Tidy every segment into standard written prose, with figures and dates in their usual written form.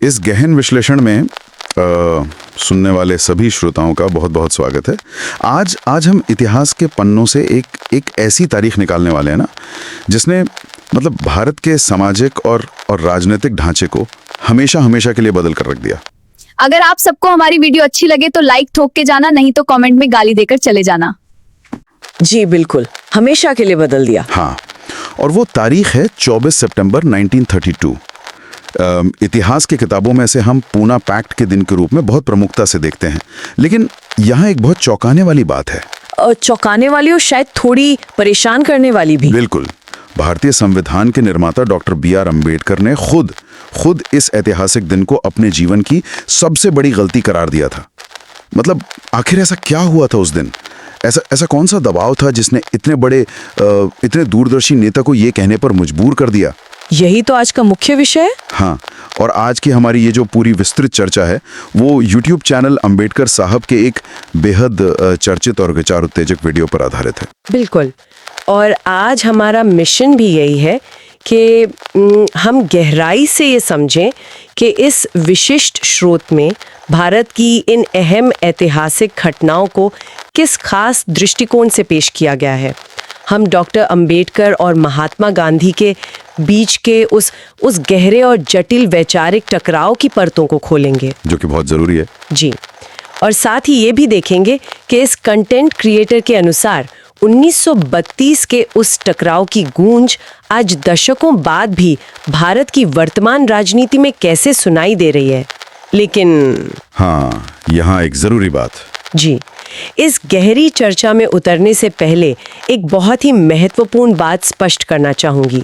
इस गहन विश्लेषण में सुनने वाले सभी श्रोताओं का बहुत बहुत स्वागत है। आज हम इतिहास के पन्नों से एक ऐसी तारीख निकालने वाले हैं ना, जिसने मतलब भारत के सामाजिक और राजनीतिक ढांचे को हमेशा हमेशा के लिए बदल कर रख दिया। अगर आप सबको हमारी वीडियो अच्छी लगे तो लाइक ठोक के जाना, नहीं तो कमेंट में गाली देकर चले जाना। जी बिल्कुल, हमेशा के लिए बदल दिया। हाँ, और वो तारीख है 24 सितंबर 1932। इतिहास की किताबों में से हम पूना पैक्ट के दिन के रूप में बहुत प्रमुखता से देखते हैं, लेकिन यहाँ एक बहुत चौंकाने वाली बात है। चौंकाने वाली और शायद थोड़ी परेशान करने वाली भी। बिल्कुल। भारतीय संविधान के निर्माता डॉक्टर बी.आर. अम्बेडकर ने खुद इस ऐतिहासिक दिन को अपने जीवन की सबसे बड़ी गलती करार दिया था। मतलब आखिर ऐसा क्या हुआ था उस दिन? ऐसा कौन सा दबाव था जिसने इतने दूरदर्शी नेता को ये कहने पर मजबूर कर दिया? यही तो आज का मुख्य विषय है। हाँ, और आज की हमारी ये जो पूरी विस्तृत चर्चा है वो YouTube चैनल अंबेडकर साहब के एक बेहद चर्चित और विचार उत्तेजक वीडियो पर आधारित है। बिल्कुल, और आज हमारा मिशन भी यही है कि हम गहराई से ये समझें कि इस विशिष्ट स्रोत में भारत की इन अहम ऐतिहासिक घटनाओं को किस खास दृष्टिकोण से पेश किया गया है। हम डॉक्टर अंबेडकर और महात्मा गांधी के बीच के उस गहरे और जटिल वैचारिक टकराव की परतों को खोलेंगे, जो कि बहुत जरूरी है। जी, और साथ ही ये भी देखेंगे कि इस कंटेंट क्रिएटर के अनुसार 1932 के उस टकराव की गूंज आज दशकों बाद भी भारत की वर्तमान राजनीति में कैसे सुनाई दे रही है। लेकिन हाँ, यहाँ एक जरूरी बात। जी, इस गहरी चर्चा में उतरने से पहले एक बहुत ही महत्वपूर्ण बात स्पष्ट करना चाहूंगी।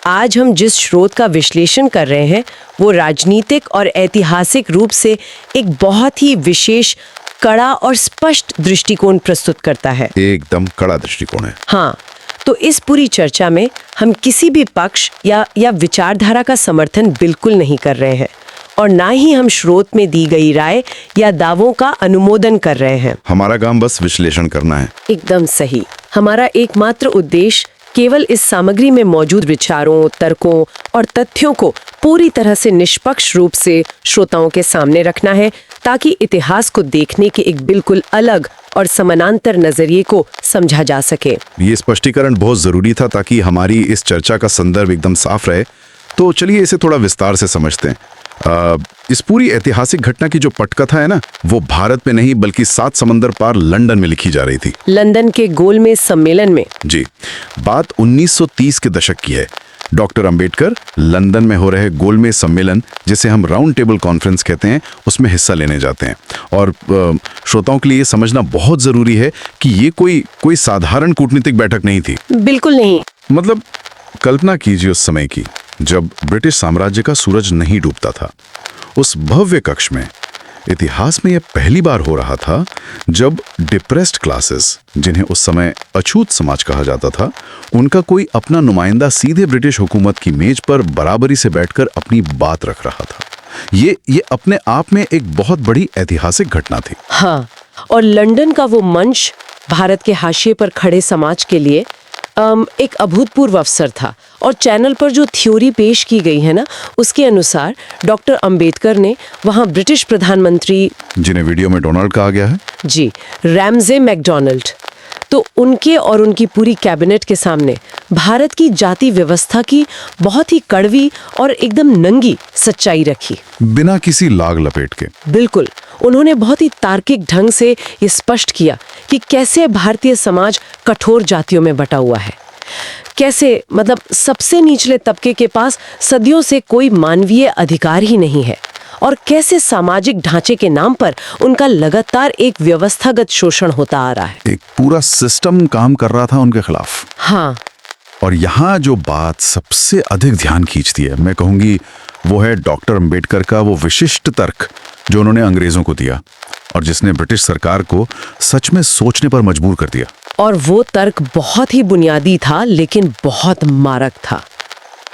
आज हम जिस स्रोत का विश्लेषण कर रहे हैं वो राजनीतिक और ऐतिहासिक रूप से एक बहुत ही विशेष, कड़ा और स्पष्ट दृष्टिकोण प्रस्तुत करता है। एकदम कड़ा दृष्टिकोण है। हाँ, तो इस पूरी चर्चा में हम किसी भी पक्ष या विचारधारा का समर्थन बिल्कुल नहीं कर रहे हैं, और ना ही हम स्रोत में दी गई राय या दावों का अनुमोदन कर रहे हैं। हमारा काम बस विश्लेषण करना है। एकदम सही। हमारा एकमात्र उद्देश्य केवल इस सामग्री में मौजूद विचारों, तर्कों और तथ्यों को पूरी तरह से निष्पक्ष रूप से श्रोताओं के सामने रखना है, ताकि इतिहास को देखने के एक बिल्कुल अलग और समानांतर नजरिए को समझा जा सके। ये स्पष्टीकरण बहुत जरूरी था ताकि हमारी इस चर्चा का संदर्भ एकदम साफ रहे। तो चलिए इसे थोड़ा विस्तार से समझते हैं। इस पूरी ऐतिहासिक घटना की जो पटकथा है ना, वो भारत में नहीं बल्कि 7 समंदर पार लंदन में लिखी जा रही थी। लंदन के गोलमेज सम्मेलन में। जी, बात 1930 के दशक की है। डॉक्टर अंबेडकर लंदन में हो रहे गोलमेज सम्मेलन, जिसे हम राउंड टेबल कॉन्फ्रेंस कहते हैं, उसमें हिस्सा लेने जाते हैं। और श्रोताओं के लिए ये समझना बहुत जरूरी है कि ये कोई साधारण कूटनीतिक बैठक नहीं थी। बिल्कुल नहीं। मतलब कल्पना कीजिए उस समय की, जब ब्रिटिश साम्राज्य का सूरज नहीं डूबता था। उस भव्य कक्ष में इतिहास में यह पहली बार हो रहा था जब डिप्रेस्ड क्लासेस, जिन्हें उस समय अछूत समाज कहा जाता था, उनका कोई अपना नुमाइंदा सीधे ब्रिटिश हुकूमत की मेज पर बराबरी से बैठकर अपनी बात रख रहा था। ये अपने आप में एक बहुत बड़ी ऐतिहासिक घटना थी। हाँ, और लंदन का वो मंच भारत के हाशिए पर खड़े समाज के लिए एक अभूतपूर्व अवसर था। और चैनल पर जो थ्योरी पेश की गई है ना, उसके अनुसार डॉक्टर अंबेडकर ने वहां ब्रिटिश प्रधानमंत्री, जिन्हें वीडियो में डोनाल्ड कहा गया है, जी, रैमजे मैकडोनाल्ड, तो उनके और उनकी पूरी कैबिनेट के सामने भारत की जाति व्यवस्था की बहुत ही कड़वी और एकदम नंगी सच्चाई रखी, बिना किसी लाग लपेट के। बिल्कुल, उन्होंने बहुत ही तार्किक ढंग से ये स्पष्ट किया कि कैसे भारतीय समाज कठोर जातियों में बटा हुआ है, कैसे मतलब सबसे निचले तबके के पास सदियों से कोई मानवीय अधिकार ही नहीं है, और कैसे सामाजिक ढांचे के नाम पर उनका लगातार एक व्यवस्थागत शोषण होता आ रहा है। एक पूरा सिस्टम काम कर रहा था उनके खिलाफ। हाँ, और यहाँ जो बात सबसे अधिक ध्यान खींचती है, मैं कहूँगी, वो है डॉक्टर अंबेडकर का वो विशिष्ट तर्क जो उन्होंने अंग्रेजों को दिया और जिसने ब्रिटिश सरकार को सच में सोचने पर मजबूर कर दिया। और वो तर्क बहुत ही बुनियादी था, लेकिन बहुत मारक था।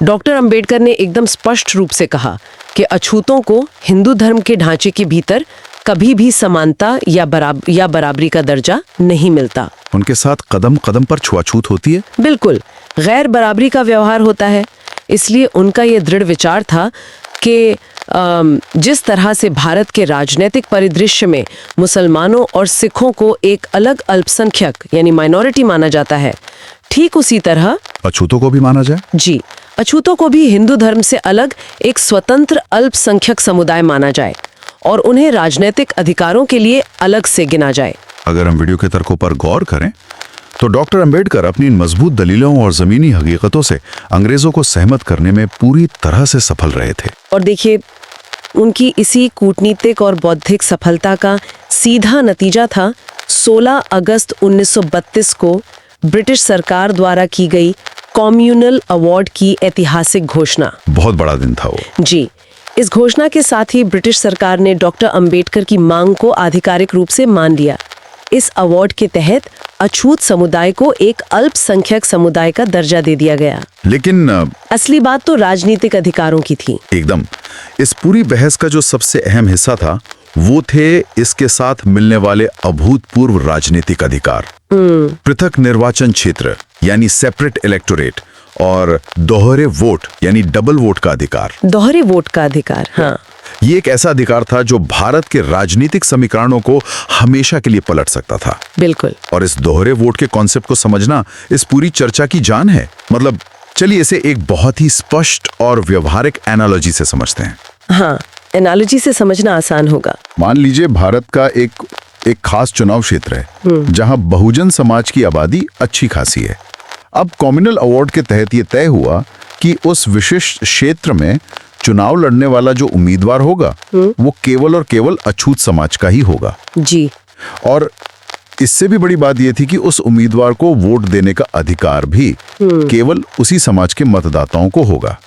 डॉक्टर अंबेडकर ने एकदम स्पष्ट रूप से कहा कि अछूतों को हिंदू धर्म के ढांचे के भीतर कभी भी समानता या बराबरी का दर्जा नहीं मिलता। उनके साथ कदम कदम पर छुआछूत होती है। बिल्कुल, गैर बराबरी का व्यवहार होता है। इसलिए उनका ये दृढ़ विचार था कि जिस तरह से भारत के राजनीतिक परिदृश्य में मुसलमानों और सिखों को एक अलग अल्पसंख्यक यानी माइनॉरिटी माना जाता है, ठीक उसी तरह अछूतों को भी माना जाए? जी, अछूतों को भी हिंदू धर्म से अलग एक स्वतंत्र अल्पसंख्यक समुदाय माना जाए और उन्हें राजनीतिक अधिकारों के लिए अलग से गिना जाए। अगर हम वीडियो के तर्कों पर गौर करें तो डॉक्टर अंबेडकर अपनी इन मजबूत दलीलों और जमीनी हकीकतों से अंग्रेजों को सहमत करने में पूरी तरह से सफल रहे थे। और देखिए, उनकी इसी कूटनीतिक और बौद्धिक सफलता का सीधा नतीजा था 16 अगस्त 1932 को ब्रिटिश सरकार द्वारा की गई कम्युनल अवार्ड की ऐतिहासिक घोषणा। बहुत बड़ा दिन था वो। जी, इस घोषणा के साथ ही ब्रिटिश सरकार ने डॉक्टर अंबेडकर की मांग को आधिकारिक रूप से मान लिया। इस अवार्ड के तहत अछूत समुदाय को एक अल्पसंख्यक समुदाय का दर्जा दे दिया गया। लेकिन असली बात तो राजनीतिक अधिकारों की थी। एकदम, इस पूरी बहस का जो सबसे अहम हिस्सा था वो थे इसके साथ मिलने वाले अभूतपूर्व राजनीतिक अधिकार, पृथक निर्वाचन क्षेत्र यानी सेपरेट इलेक्टोरेट और दोहरे वोट यानी डबल वोट का अधिकार। दोहरे वोट का अधिकार, हाँ। ये एक ऐसा अधिकार था जो भारत के राजनीतिक समीकरणों को हमेशा के लिए पलट सकता था। बिल्कुल। और इस दोहरे वोट के कॉन्सेप्ट को समझना इस पूरी चर्चा की जान है। मतलब चलिए इसे एक बहुत ही स्पष्ट और व्यवहारिक एनालॉजी से समझते हैं। हाँ, एनालॉजी से समझना आसान होगा। मान लीजिए भारत का एक खास चुनाव क्षेत्र है जहां बहुजन समाज की आबादी अच्छी खासी है। अब कम्युनल अवार्ड के तहत ये तय हुआ कि उस विशिष्ट क्षेत्र में चुनाव लड़ने वाला जो उम्मीदवार होगा वो केवल और केवल अछूत समाज का ही होगा। जी। और इससे भी बड़ी बात यह थी कि उस उम्मीदवार को वोट देने का अधिकार भी केवल उसी समाज के मतदाताओं को होगा।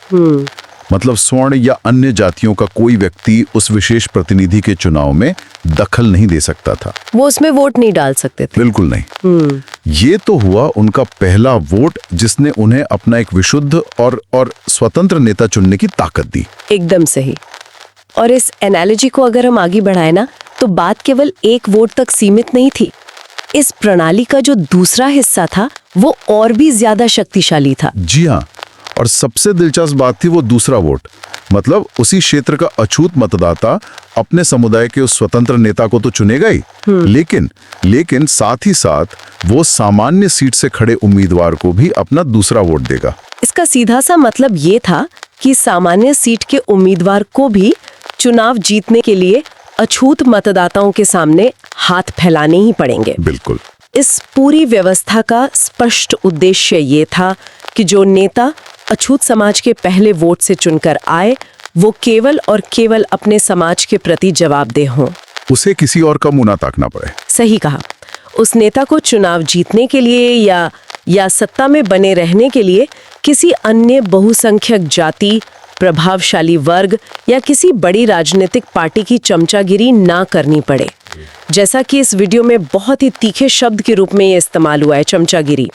मतलब स्वर्ण या अन्य जातियों का कोई व्यक्ति उस विशेष प्रतिनिधि के चुनाव में दखल नहीं दे सकता था। वो उसमें वोट नहीं डाल सकते थे। बिल्कुल नहीं। ये तो हुआ उनका पहला वोट जिसने उन्हें अपना एक विशुद्ध और स्वतंत्र नेता चुनने की ताकत दी। एकदम सही। और इस एनालॉजी को अगर हम आगे बढ़ाएं ना, तो बात केवल एक वोट तक सीमित नहीं थी। इस प्रणाली का जो दूसरा हिस्सा था वो और भी ज्यादा शक्तिशाली था। जी हाँ, और सबसे दिलचस्प बात थी वो दूसरा वोट। मतलब उसी क्षेत्र का अछूत मतदाता अपने समुदाय के उस स्वतंत्र नेता को तो चुनेगा ही, लेकिन साथ ही साथ वो सामान्य सीट से खड़े उम्मीदवार को भी अपना दूसरा वोट देगा। इसका सीधा सा मतलब ये था कि सामान्य सीट के उम्मीदवार को भी चुनाव जीतने के लिए अछूत मतदाताओं के सामने हाथ फैलाने ही पड़ेंगे। बिल्कुल। इस पूरी व्यवस्था का स्पष्ट उद्देश्य ये था कि जो नेता अछूत समाज के पहले वोट से चुनकर आए वो केवल और केवल अपने समाज के प्रति जवाबदेह हों। उसे किसी और का मुंह ना ताकना पड़े। सही कहा। उस नेता को चुनाव जीतने के लिए या सत्ता में बने रहने के लिए किसी अन्य बहुसंख्यक जाति, प्रभावशाली वर्ग या किसी बड़ी राजनीतिक पार्टी की चमचागिरी ना करनी पड़े। जैसा कि इस वीडियो में बहुत ही तीखे शब्द के रूप में ये इस्तेमाल हुआ है, चमचागिरी।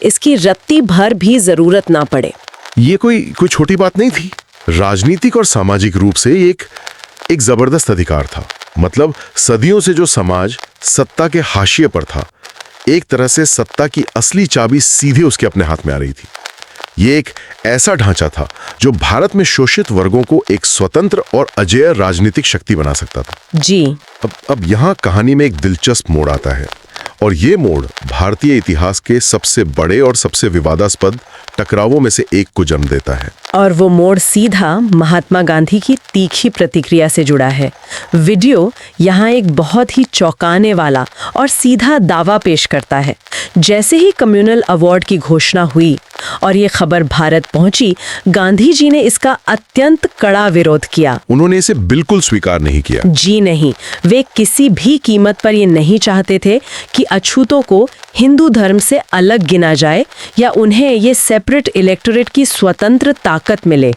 इसकी रत्ती भर भी जरूरत ना पड़े। ये कोई छोटी बात नहीं थी। राजनीतिक और सामाजिक रूप से एक जबरदस्त अधिकार था। मतलब सदियों से जो समाज सत्ता के हाशिए पर था, एक तरह से सत्ता की असली चाबी सीधे उसके अपने हाथ में आ रही थी। ये एक ऐसा ढांचा था जो भारत में शोषित वर्गों को एक स्वतंत्र और अजेय राजनीतिक शक्ति बना सकता था। जी। अब यहाँ कहानी में एक दिलचस्प मोड़ आता है, और ये मोड़ भारतीय इतिहास के सबसे बड़े और सबसे विवादास्पद टकरावों में से एक को जन्म देता है। और वो मोड़ सीधा महात्मा गांधी की तीखी प्रतिक्रिया से जुड़ा है। वीडियो यहाँ एक बहुत ही चौंकाने वाला और सीधा दावा पेश करता है। जैसे ही कम्युनल अवार्ड की घोषणा हुई और ये खबर भारत पहुंची, गांधी जी ने इसका अत्यंत कड़ा विरोध किया। उन्होंने इसे बिल्कुल स्वीकार नहीं किया। जी नहीं, वे किसी भी कीमत पर ये नहीं चाहते थे कि अछूतों को हिंदू धर्म से अलग गिना जाए या उन्हें ये सेपरेट इलेक्टोरेट की स्वतंत्र ताकत मिले।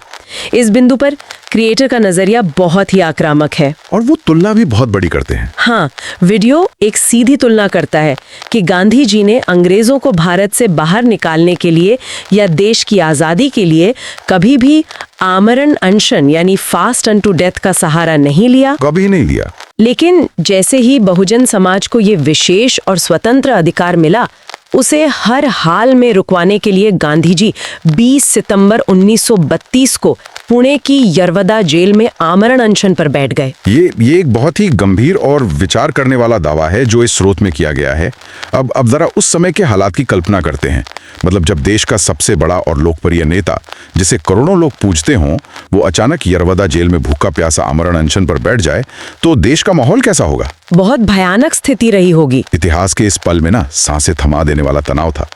इस बिंदु पर क्रिएटर का नजरिया बहुत ही आक्रामक है और वो तुलना भी बहुत बड़ी करते हैं। हाँ, वीडियो एक सीधी तुलना करता है कि गांधी जी ने अंग्रेजों को भारत से बाहर निकालने के लिए या देश की आज़ादी के लिए कभी भी आमरण अनशन यानी फास्ट अनटू डेथ का सहारा नहीं लिया। कभी नहीं लिया। लेकिन जैसे ही बहुजन समाज को ये विशेष और स्वतंत्र अधिकार मिला, उसे हर हाल में रुकवाने के लिए गांधी जी 20 सितंबर 1932 को पुणे की यरवदा जेल में आमरण अनशन पर बैठ गए। ये एक बहुत ही गंभीर और विचार करने वाला दावा है जो इस स्रोत में किया गया है। अब जरा उस समय के हालात की कल्पना करते हैं। मतलब जब देश का सबसे बड़ा और लोकप्रिय नेता, जिसे करोड़ों लोग पूजते हों, वो अचानक यरवदा जेल में भूखा प्यासा आमरण अनशन पर बैठ जाए तो देश का माहौल कैसा होगा? बहुत भयानक स्थिति रही होगी। इतिहास के इस पल में ना सांसें थमा देने वाला तनाव था।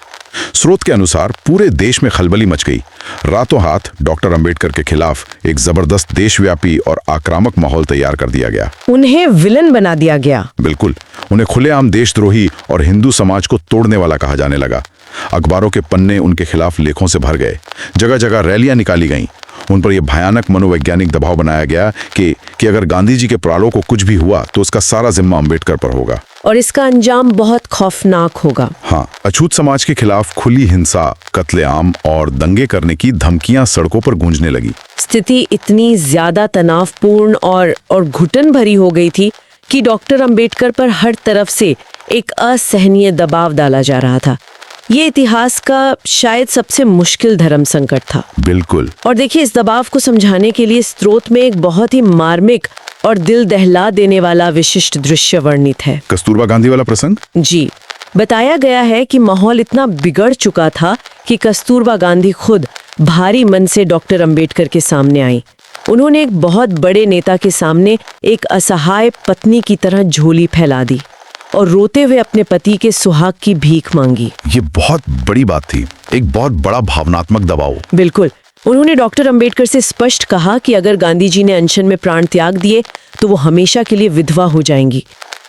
स्रोत के अनुसार पूरे देश में खलबली मच गई। रातों हाथ डॉक्टर अंबेडकर के खिलाफ एक जबरदस्त देशव्यापी और आक्रामक माहौल तैयार कर दिया गया। उन्हें विलन बना दिया गया। बिल्कुल, उन्हें खुलेआम देशद्रोही और हिंदू समाज को तोड़ने वाला कहा जाने लगा। अखबारों के पन्ने उनके खिलाफ लेखों से भर गए। जगह जगह रैलियां निकाली गईं। उन पर यह भयानक मनोवैज्ञानिक दबाव बनाया गया कि अगर गांधी जी के प्राणों को कुछ भी हुआ तो उसका सारा जिम्मा अंबेडकर पर होगा और इसका अंजाम बहुत खौफनाक होगा। हाँ, अछूत समाज के खिलाफ खुली हिंसा, कत्लेआम और दंगे करने की धमकियां सड़कों पर गूंजने लगी। स्थिति इतनी ज्यादा तनावपूर्ण और घुटन भरी हो गई थी कि डॉक्टर अंबेडकर पर हर तरफ से एक असहनीय दबाव डाला जा रहा था। ये इतिहास का शायद सबसे मुश्किल धर्म संकट था। बिल्कुल। और देखिए, इस दबाव को समझाने के लिए स्रोत में एक बहुत ही मार्मिक और दिल दहला देने वाला विशिष्ट दृश्य वर्णित है। कस्तूरबा गांधी वाला प्रसंग? जी, बताया गया है कि माहौल इतना बिगड़ चुका था कि कस्तूरबा गांधी खुद भारी मन से डॉक्टर अंबेडकर के सामने आई। उन्होंने एक बहुत बड़े नेता के सामने एक असहाय पत्नी की तरह झोली फैला दी और रोते हुए अपने पति के सुहाग की भीख मांगी। ये बहुत बड़ी बात थी, एक बहुत बड़ा भावनात्मक दबाव। बिल्कुल। उन्होंने डॉक्टर अंबेडकर से स्पष्ट कहा कि अगर गांधी जी ने अनशन में प्राण त्याग दिए तो वो हमेशा के लिए विधवा हो जाएंगी।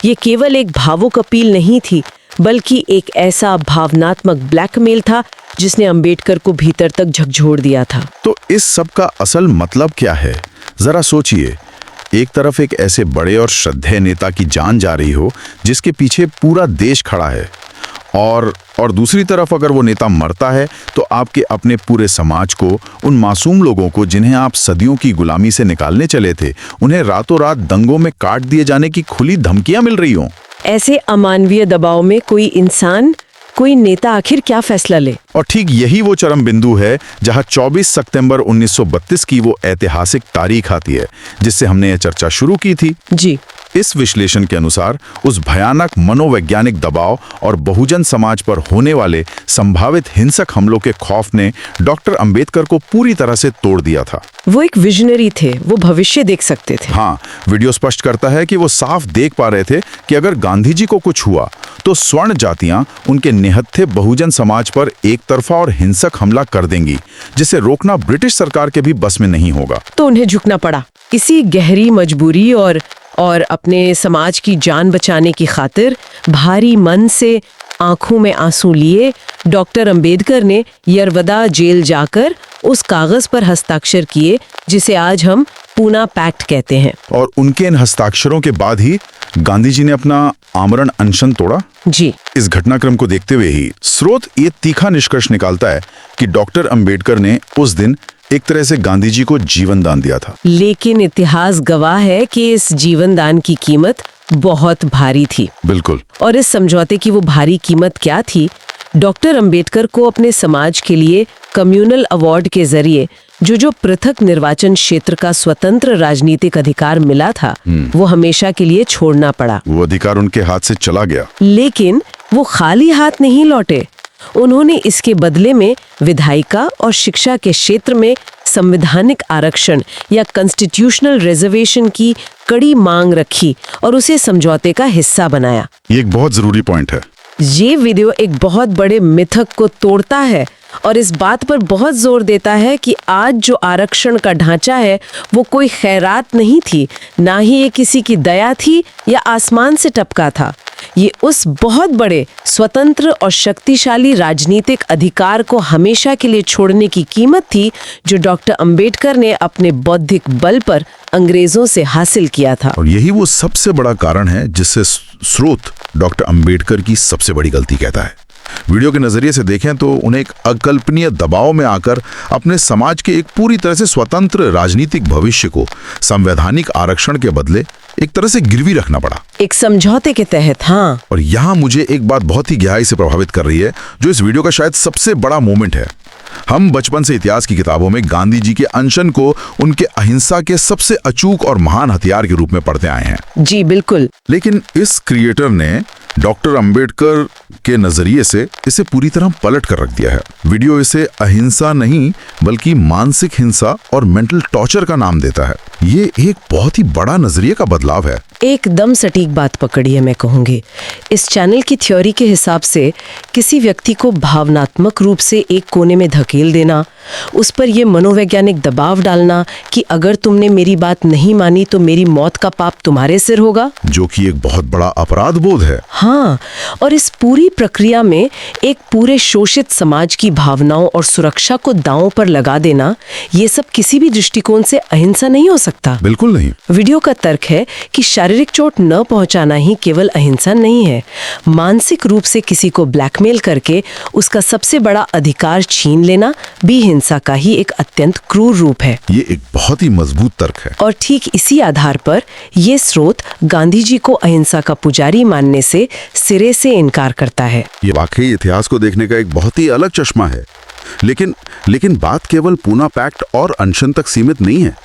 ये केवल एक भावुक अपील नहीं थी, बल्कि एक ऐसा भावनात्मक ब्लैकमेल था जिसने अंबेडकर को भीतर तक झकझोर दिया था। तो इस सब का असल मतलब क्या है? जरा सोचिए, एक तरफ एक ऐसे बड़े और श्रद्धेय नेता की जान जा रही हो जिसके पीछे पूरा देश खड़ा है, और दूसरी तरफ अगर वो नेता मरता है तो आपके अपने पूरे समाज को, उन मासूम लोगों को जिन्हें आप सदियों की गुलामी से निकालने चले थे, उन्हें रातों रात दंगों में काट दिए जाने की खुली धमकियां मिल रही हों। ऐसे अमानवीय दबाव में कोई इंसान, कोई नेता आखिर क्या फैसला ले? और ठीक यही वो चरम बिंदु है जहां 24 सितंबर 1932 की वो ऐतिहासिक तारीख आती है जिससे हमने ये चर्चा शुरू की थी। जी। इस विश्लेषण के अनुसार उस भयानक मनोवैज्ञानिक दबाव और बहुजन समाज पर होने वाले संभावित हिंसक हमलों के खौफ ने डॉक्टर अंबेडकर को पूरी तरह से तोड़ दिया था। वो एक विजनरी थे, वो भविष्य देख सकते थे। हाँ, वीडियो स्पष्ट करता है कि वो साफ देख पा रहे थे कि अगर गांधी जी को कुछ हुआ तो स्वर्ण जातियां उनके निहत्थे बहुजन समाज पर एक तरफा और हिंसक हमला कर देंगी, जिसे रोकना ब्रिटिश सरकार के भी बस में नहीं होगा। तो उन्हें झुकना पड़ा। इसी गहरी मजबूरी और अपने समाज की जान बचाने की खातिर भारी मन से, आंखों में आंसू लिए, डॉक्टर अंबेडकर ने यरवदा जेल जाकर उस कागज पर हस्ताक्षर किए जिसे आज हम पूना पैक्ट कहते हैं। और उनके इन हस्ताक्षरों के बाद ही गांधी जी ने अपना आमरण अनशन तोड़ा। जी। इस घटनाक्रम को देखते हुए ही स्रोत ये तीखा निष्कर्ष निकालता है कि डॉक्टर अंबेडकर ने उस दिन एक तरह से गांधी जी को जीवन दान दिया था। लेकिन इतिहास गवाह है कि इस जीवन दान की कीमत बहुत भारी थी। बिल्कुल। और इस समझौते की वो भारी कीमत क्या थी? डॉक्टर अंबेडकर को अपने समाज के लिए कम्युनल अवार्ड के जरिए जो पृथक निर्वाचन क्षेत्र का स्वतंत्र राजनीतिक अधिकार मिला था, वो हमेशा के लिए छोड़ना पड़ा। वो अधिकार उनके हाथ से चला गया। लेकिन वो खाली हाथ नहीं लौटे। उन्होंने इसके बदले में विधायिका और शिक्षा के क्षेत्र में संवैधानिक आरक्षण या कॉन्स्टिट्यूशनल रिजर्वेशन की कड़ी मांग रखी और उसे समझौते का हिस्सा बनाया। ये एक बहुत जरूरी पॉइंट है। ये वीडियो एक बहुत बड़े मिथक को तोड़ता है और इस बात पर बहुत जोर देता है कि आज जो आरक्षण का ढांचा है वो कोई खैरात नहीं थी, ना ही ये किसी की दया थी या आसमान से टपका था। ये उस बहुत बड़े स्वतंत्र और शक्तिशाली राजनीतिक अधिकार को हमेशा के लिए छोड़ने की कीमत थी जो डॉक्टर अंबेडकर ने अपने बौद्धिक बल पर अंग्रेजों से हासिल किया था। और यही वो सबसे बड़ा कारण है जिससे स्रोत डॉक्टर अंबेडकर की सबसे बड़ी गलती कहता है। वीडियो के नजरिए से देखें तो उन्हें एक अकल्पनीय दबाव में आकर अपने समाज के एक पूरी तरह से स्वतंत्र राजनीतिक भविष्य को संवैधानिक आरक्षण के बदले एक तरह से गिरवी रखना पड़ा, एक समझौते के तहत। हाँ। और यहाँ मुझे एक बात बहुत ही गहराई से प्रभावित कर रही है जो इस वीडियो का शायद सबसे बड़ा मोमेंट है। हम बचपन से इतिहास की किताबों में गांधी जी के अनशन को उनके अहिंसा के सबसे अचूक और महान हथियार के रूप में पढ़ते आए हैं। जी बिल्कुल। लेकिन इस क्रिएटर ने डॉक्टर अंबेडकर के नजरिए से इसे पूरी तरह पलट कर रख दिया है। वीडियो इसे अहिंसा नहीं बल्कि मानसिक हिंसा और मेंटल टॉर्चर का नाम देता है। ये एक बहुत ही बड़ा नजरिए का बदलाव है। एकदम सटीक बात पकड़ी है, मैं कहूँगी। इस चैनल की थ्योरी के हिसाब से किसी व्यक्ति को भावनात्मक रूप से एक कोने में धकेल देना, उस पर यह मनोवैज्ञानिक दबाव डालना कि अगर तुमने मेरी बात नहीं मानी तो मेरी मौत का पाप तुम्हारे सिर होगा, जो कि एक बहुत बड़ा अपराध बोध है। हाँ, और इस पूरी प्रक्रिया में एक पूरे शोषित समाज की भावनाओं और सुरक्षा को दांव पर लगा देना, ये सब किसी भी दृष्टिकोण से अहिंसा नहीं हो सकता। बिल्कुल नहीं। वीडियो का तर्क है कि शारीरिक चोट न पहुंचाना ही केवल अहिंसा नहीं है, मानसिक रूप से किसी को ब्लैकमेल करके उसका सबसे बड़ा अधिकार छीन लेना भी हिंसा का ही एक अत्यंत क्रूर रूप है। ये एक बहुत ही मजबूत तर्क है। और ठीक इसी आधार पर ये स्रोत गांधी जी को अहिंसा का पुजारी मानने से सिरे से इनकार करता है। ये वाकई इतिहास को देखने का एक बहुत ही अलग चश्मा है। लेकिन बात केवल पूना पैक्ट और अनशन तक सीमित नहीं है।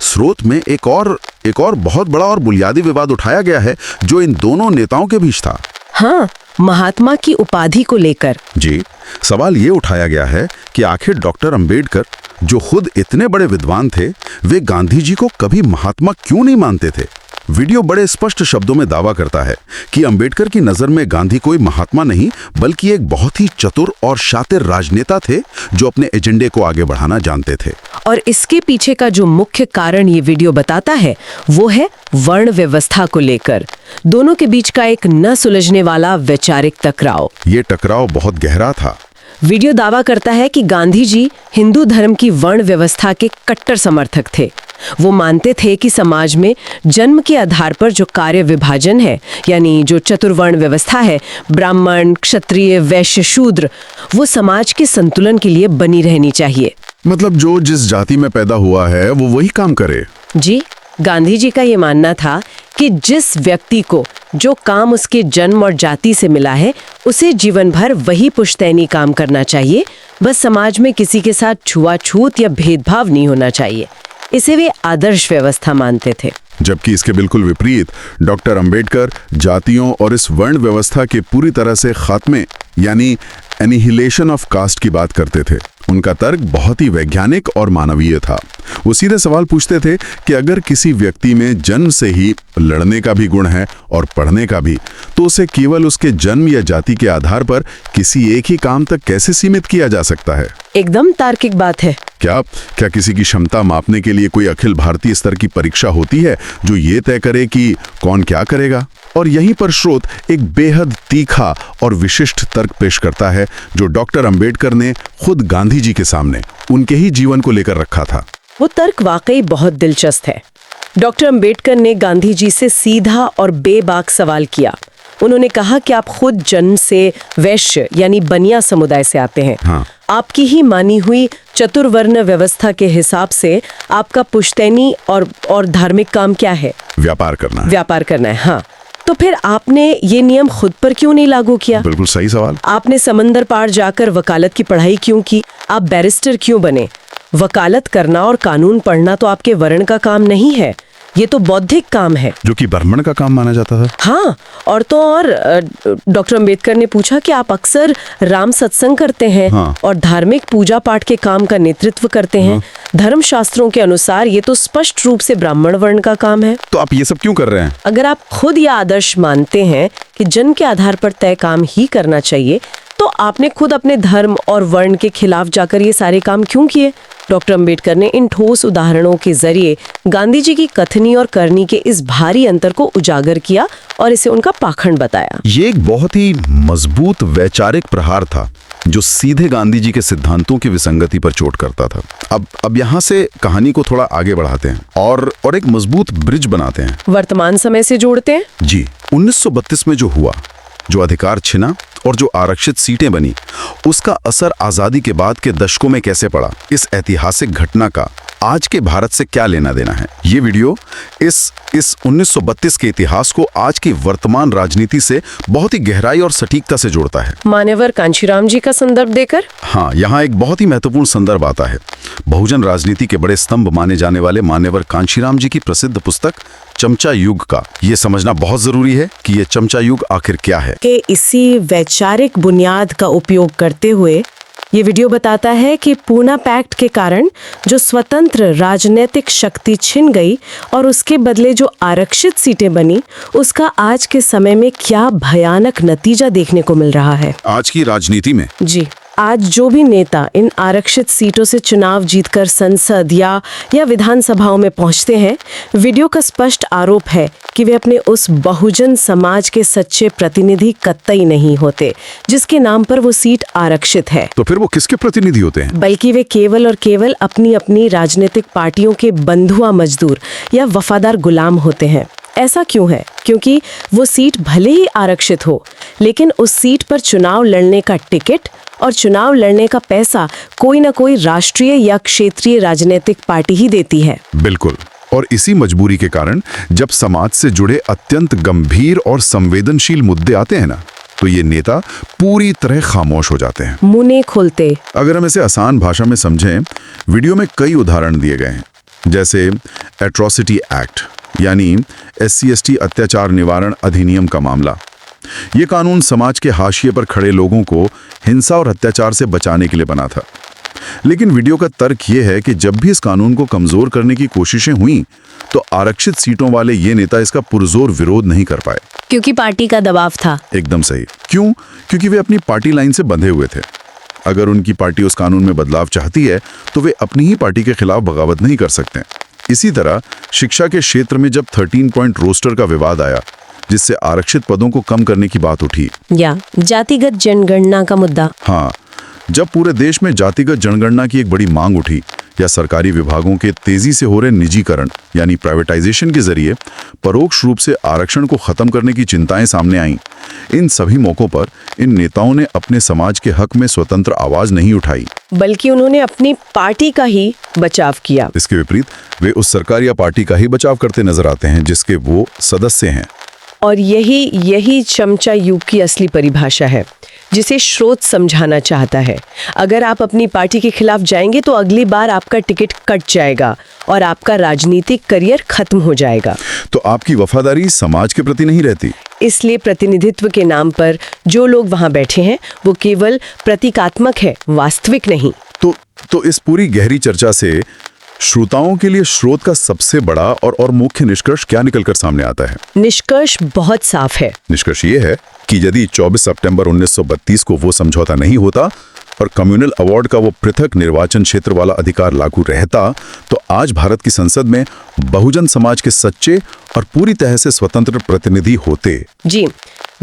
स्रोत में एक और बहुत बड़ा और बुनियादी विवाद उठाया गया है जो इन दोनों नेताओं के बीच था। हाँ, महात्मा की उपाधि को लेकर। जी, सवाल ये उठाया गया है कि आखिर डॉक्टर अंबेडकर, जो खुद इतने बड़े विद्वान थे, वे गांधी जी को कभी महात्मा क्यों नहीं मानते थे। वीडियो बड़े स्पष्ट शब्दों में दावा करता है कि अंबेडकर की नजर में गांधी कोई महात्मा नहीं बल्कि एक बहुत ही चतुर और शातिर राजनेता थे जो अपने एजेंडे को आगे बढ़ाना जानते थे। और इसके पीछे का जो मुख्य कारण ये वीडियो बताता है वो है वर्ण व्यवस्था को लेकर दोनों के बीच का एक न सुलझने वाला वैचारिक टकराव। ये टकराव बहुत गहरा था। वीडियो दावा करता है कि गांधी जी हिंदू धर्म की वर्ण व्यवस्था के कट्टर समर्थक थे। वो मानते थे कि समाज में जन्म के आधार पर जो कार्य विभाजन है, यानी जो चतुर्वर्ण व्यवस्था है, ब्राह्मण, क्षत्रिय, वैश्य, शूद्र, वो समाज के संतुलन के लिए बनी रहनी चाहिए। मतलब जो जिस जाति में पैदा हुआ है वो वही काम करे। जी, गांधी जी का ये मानना था कि जिस व्यक्ति को जो काम उसके जन्म और जाति से मिला है उसे जीवन भर वही पुश्तैनी काम करना चाहिए। बस समाज में किसी के साथ छुआछूत या भेदभाव नहीं होना चाहिए। इसे वे आदर्श व्यवस्था मानते थे। जबकि इसके बिल्कुल विपरीत डॉक्टर अंबेडकर जातियों और इस वर्ण व्यवस्था के पूरी तरह से खात्मे यानी एनिहिलेशन ऑफ कास्ट की बात करते थे। उनका तर्क बहुत ही वैज्ञानिक और मानवीय था। वो सीधे सवाल पूछते थे कि अगर किसी व्यक्ति में जन्म से ही लड़ने का भी गुण है और पढ़ने का भी, तो उसे केवल उसके जन्म या जाति के आधार पर किसी एक ही काम तक कैसे सीमित किया जा सकता है। एकदम तार्किक बात है। क्या किसी की क्षमता मापने के लिए कोई अखिल भारतीय स्तर की परीक्षा होती है जो ये तय करे कि कौन क्या करेगा? और यहीं पर स्रोत एक बेहद तीखा और विशिष्ट तर्क पेश करता है जो डॉक्टर अंबेडकर ने खुद गांधी जी के सामने उनके ही जीवन को लेकर रखा था। वो तर्क वाकई बहुत दिलचस्प है। डॉक्टर अंबेडकर ने गांधी जी से सीधा और बेबाक सवाल किया। उन्होंने कहा कि आप खुद जन्म से वैश्य यानी बनिया समुदाय से आते हैं। हाँ। आपकी ही मानी हुई चतुर्वर्ण व्यवस्था के हिसाब से आपका पुश्तैनी और धार्मिक काम क्या है? व्यापार करना है। व्यापार करना है। हाँ, तो फिर आपने ये नियम खुद पर क्यों नहीं लागू किया? बिल्कुल सही सवाल। आपने समंदर पार जाकर वकालत की पढ़ाई क्यों की? आप बैरिस्टर क्यों बने? वकालत करना और कानून पढ़ना तो आपके वर्ण का काम नहीं है, ये तो बौद्धिक काम है, जो कि ब्राह्मण का काम माना जाता था। हाँ, और तो और डॉक्टर अंबेडकर ने पूछा कि आप अक्सर राम सत्संग करते हैं। हाँ। और धार्मिक पूजा पाठ के काम का नेतृत्व करते हैं। धर्म शास्त्रों के अनुसार ये तो स्पष्ट रूप से ब्राह्मण वर्ण का काम है। तो आप ये सब क्यों कर रहे हैं? अगर आप खुद यह आदर्श मानते हैं कि जन्म के आधार पर तय काम ही करना चाहिए, तो आपने खुद अपने धर्म और वर्ण के खिलाफ जाकर ये सारे काम क्यों किए? डॉक्टर अंबेडकर ने इन ठोस उदाहरणों के जरिए गांधी जी की कथनी और करनी के इस भारी अंतर को उजागर किया और इसे उनका पाखंड बताया। ये एक बहुत ही मजबूत वैचारिक प्रहार था जो सीधे गांधी जी के सिद्धांतों की विसंगति पर चोट करता था। अब यहाँ से कहानी को थोड़ा आगे बढ़ाते हैं और एक मजबूत ब्रिज बनाते हैं, वर्तमान समय से जोड़ते हैं। जी। 1932 में जो हुआ जो अधिकार छिना और जो आरक्षित सीटें बनी, उसका असर आजादी के बाद के दशकों में कैसे पड़ा, इस ऐतिहासिक घटना का आज के भारत से क्या लेना देना है। ये वीडियो इस 1932 के इतिहास को आज की वर्तमान राजनीति से बहुत ही गहराई और सटीकता से जोड़ता है। मान्यवर कांशीराम जी का संदर्भ देकर हाँ, यहाँ एक बहुत ही महत्वपूर्ण संदर्भ आता है। बहुजन राजनीति के बड़े स्तंभ माने जाने वाले मान्यवर कांशीराम जी की प्रसिद्ध पुस्तक चमचा युग का ये समझना बहुत जरूरी है कि ये चमचा युग आखिर क्या है। के इसी वैचारिक बुनियाद का उपयोग करते हुए ये वीडियो बताता है कि पूना पैक्ट के कारण जो स्वतंत्र राजनीतिक शक्ति छिन गई और उसके बदले जो आरक्षित सीटें बनी, उसका आज के समय में क्या भयानक नतीजा देखने को मिल रहा है। आज की राजनीति में जी, आज जो भी नेता इन आरक्षित सीटों से चुनाव जीतकर संसद या विधानसभाओं में पहुंचते हैं, वीडियो का स्पष्ट आरोप है कि वे अपने उस बहुजन समाज के सच्चे प्रतिनिधि कतई नहीं होते जिसके नाम पर वो सीट आरक्षित है। तो फिर वो किसके प्रतिनिधि होते हैं? बल्कि वे केवल और केवल अपनी अपनी राजनीतिक पार्टियों के बंधुआ मजदूर या वफादार गुलाम होते हैं। ऐसा क्यों है? क्योंकि वो सीट भले ही आरक्षित हो, लेकिन उस सीट पर चुनाव लड़ने का टिकट और चुनाव लड़ने का पैसा कोई ना कोई राष्ट्रीय या क्षेत्रीय राजनीतिक पार्टी ही देती है। बिल्कुल। और इसी मजबूरी के कारण जब समाज से जुड़े अत्यंत गंभीर और संवेदनशील मुद्दे आते हैं ना, तो ये नेता पूरी तरह खामोश हो जाते हैं, मुंह नहीं खोलते। अगर हम इसे आसान भाषा में समझें, वीडियो में कई उदाहरण दिए गए हैं, जैसे एट्रोसिटी एक्ट यानी SC/ST अत्याचार निवारण अधिनियम का मामला। ये कानून समाज के हाशिए पर खड़े लोगों को हिंसा और अत्याचार से बचाने के लिए बना था। लेकिन वीडियो का तर्क ये है कि जब भी इस कानून को कमजोर करने की कोशिशें हुई, तो आरक्षित सीटों वाले ये नेता इसका पुरजोर विरोध नहीं कर पाए, क्योंकि पार्टी का दबाव था। एकदम सही। क्यों? क्योंकि वे अपनी पार्टी लाइन से बंधे हुए थे। अगर उनकी पार्टी उस कानून में बदलाव चाहती है, तो वे अपनी ही पार्टी के खिलाफ बगावत नहीं कर सकते। इसी तरह शिक्षा के क्षेत्र में जब 13 पॉइंट रोस्टर का विवाद आया, जिससे आरक्षित पदों को कम करने की बात उठी, या जातिगत जनगणना का मुद्दा। हाँ, जब पूरे देश में जातिगत जनगणना की एक बड़ी मांग उठी, या सरकारी विभागों के तेजी से हो रहे निजीकरण यानी प्राइवेटाइजेशन के जरिए परोक्ष रूप से आरक्षण को खत्म करने की चिंताएं सामने आईं, इन सभी मौकों पर इन नेताओं ने अपने समाज के हक में स्वतंत्र आवाज नहीं उठाई, बल्कि उन्होंने अपनी पार्टी का ही बचाव किया। इसके विपरीत वे उस सरकार या पार्टी का ही बचाव करते नजर आते हैं जिसके वो सदस्य हैं। और यही चमचा युग की असली परिभाषा है, जिसे स्रोत समझाना चाहता है। अगर आप अपनी पार्टी के खिलाफ जाएंगे तो अगली बार आपका टिकट कट जाएगा और आपका राजनीतिक करियर खत्म हो जाएगा। तो आपकी वफादारी समाज के प्रति नहीं रहती। इसलिए प्रतिनिधित्व के नाम पर जो लोग वहां बैठे हैं, वो केवल प्रतीकात्मक है, वास्तविक नहीं। तो इस पूरी गहरी चर्चा से श्रोताओं के लिए स्रोत का सबसे बड़ा और मुख्य निष्कर्ष क्या निकलकर सामने आता है? निष्कर्ष बहुत साफ है। निष्कर्ष ये है कि यदि 24 सितंबर 1932 को वो समझौता नहीं होता और कम्युनल अवार्ड का वो पृथक निर्वाचन क्षेत्र वाला अधिकार लागू रहता, तो आज भारत की संसद में बहुजन समाज के सच्चे और पूरी तरह से स्वतंत्र प्रतिनिधि होते। जी,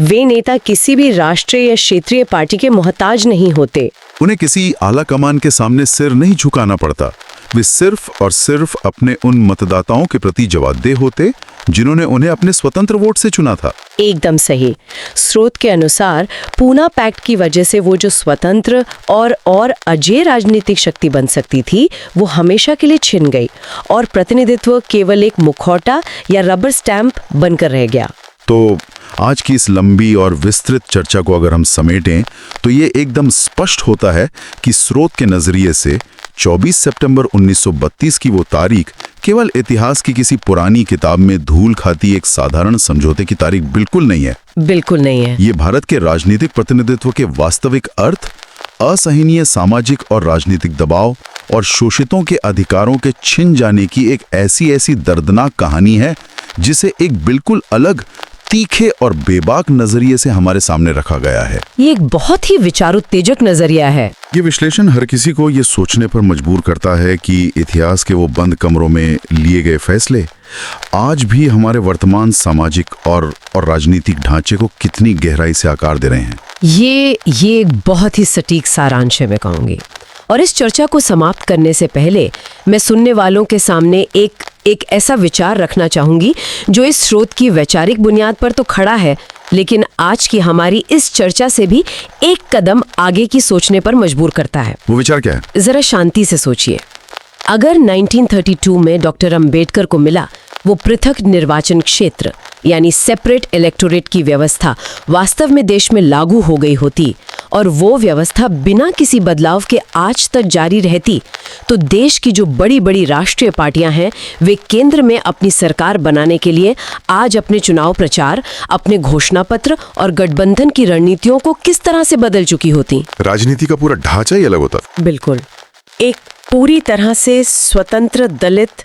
वे नेता किसी भी राष्ट्रीय या क्षेत्रीय पार्टी के मोहताज नहीं होते। उन्हें किसी आला कमान के सामने सिर नहीं झुकाना पड़ता। वे सिर्फ और सिर्फ अपने उन मतदाताओं के प्रति जवाबदेह होते जिन्होंने उन्हें अपने स्वतंत्र वोट से चुना था। एकदम सही। स्रोत के अनुसार पूना पैक्ट की वजह से वो जो स्वतंत्र और अजेय राजनीतिक शक्ति बन सकती थी, वो हमेशा के लिए छिन गई और प्रतिनिधित्व केवल एक मुखौटा या रबर स्टैंप बनकर रह गया। तो आज की इस लंबी और विस्तृत चर्चा को अगर हम समेटें, तो ये एकदम स्पष्ट होता है कि स्रोत के नजरिए से 24 सितंबर 1932 की वो तारीख केवल इतिहास की किसी पुरानी किताब में धूल खाती एक साधारण समझौते की तारीख बिल्कुल नहीं है। बिल्कुल नहीं है। ये भारत के राजनीतिक प्रतिनिधित्व के वास्तविक अर्थ, असहनीय सामाजिक और राजनीतिक दबाव और शोषितों के अधिकारों के छिन जाने की एक ऐसी दर्दनाक कहानी है, जिसे एक बिल्कुल अलग, तीखे और बेबाक नजरिए से हमारे सामने रखा गया है। ये एक बहुत ही विचारोत्तेजक नजरिया है। ये विश्लेषण हर किसी को ये सोचने पर मजबूर करता है कि इतिहास के वो बंद कमरों में लिए गए फैसले आज भी हमारे वर्तमान सामाजिक और राजनीतिक ढांचे को कितनी गहराई से आकार दे रहे हैं। ये एक बहुत ही सटीक सारांश है, मैं कहूँगी। और इस चर्चा को समाप्त करने से पहले मैं सुनने वालों के सामने एक ऐसा विचार रखना चाहूंगी जो इस स्रोत की वैचारिक बुनियाद पर तो खड़ा है, लेकिन आज की हमारी इस चर्चा से भी एक कदम आगे की सोचने पर मजबूर करता है। वो विचार क्या है? जरा शांति से सोचिए, अगर 1932 में डॉक्टर अंबेडकर को मिला वो पृथक निर्वाचन क्षेत्र यानी सेपरेट इलेक्टोरेट की व्यवस्था वास्तव में देश में लागू हो गई होती और वो व्यवस्था बिना किसी बदलाव के आज तक जारी रहती, तो देश की जो बड़ी बड़ी राष्ट्रीय पार्टियां हैं वे केंद्र में अपनी सरकार बनाने के लिए आज अपने चुनाव प्रचार, अपने घोषणा पत्र और गठबंधन की रणनीतियों को किस तरह से बदल चुकी होती। राजनीति का पूरा ढांचा ही अलग होता। बिल्कुल, एक पूरी तरह से स्वतंत्र दलित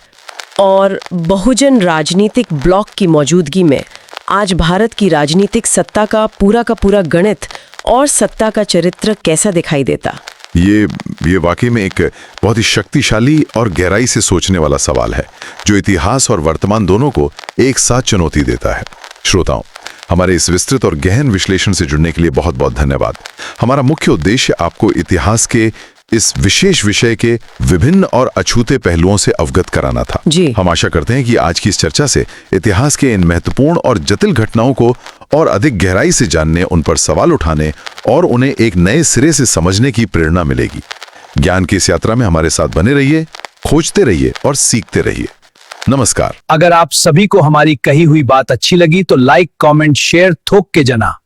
और बहुजन राजनीतिक ब्लॉक की मौजूदगी में आज भारत की राजनीतिक सत्ता का पूरा गणित और सत्ता का चरित्र कैसा दिखाई देता। ये वाकई में एक बहुत ही शक्तिशाली और गहराई से सोचने वाला सवाल है, जो इतिहास और वर्तमान दोनों को एक साथ चुनौती देता है। श्रोताओं, हमारे इस विस्तृत और गहन विश्लेषण से जुड़ने के लिए बहुत बहुत धन्यवाद। हमारा मुख्य उद्देश्य आपको इतिहास के इस विशेष विषय के विभिन्न और अछूते पहलुओं से अवगत कराना था। जी। हम आशा करते हैं कि आज की इस चर्चा से इतिहास के इन महत्वपूर्ण और जटिल घटनाओं को और अधिक गहराई से जानने, उन पर सवाल उठाने और उन्हें एक नए सिरे से समझने की प्रेरणा मिलेगी। ज्ञान की इस यात्रा में हमारे साथ बने रहिए, खोजते रहिए और सीखते रहिए। नमस्कार। अगर आप सभी को हमारी कही हुई बात अच्छी लगी तो लाइक, कमेंट, शेयर ठोक के जना।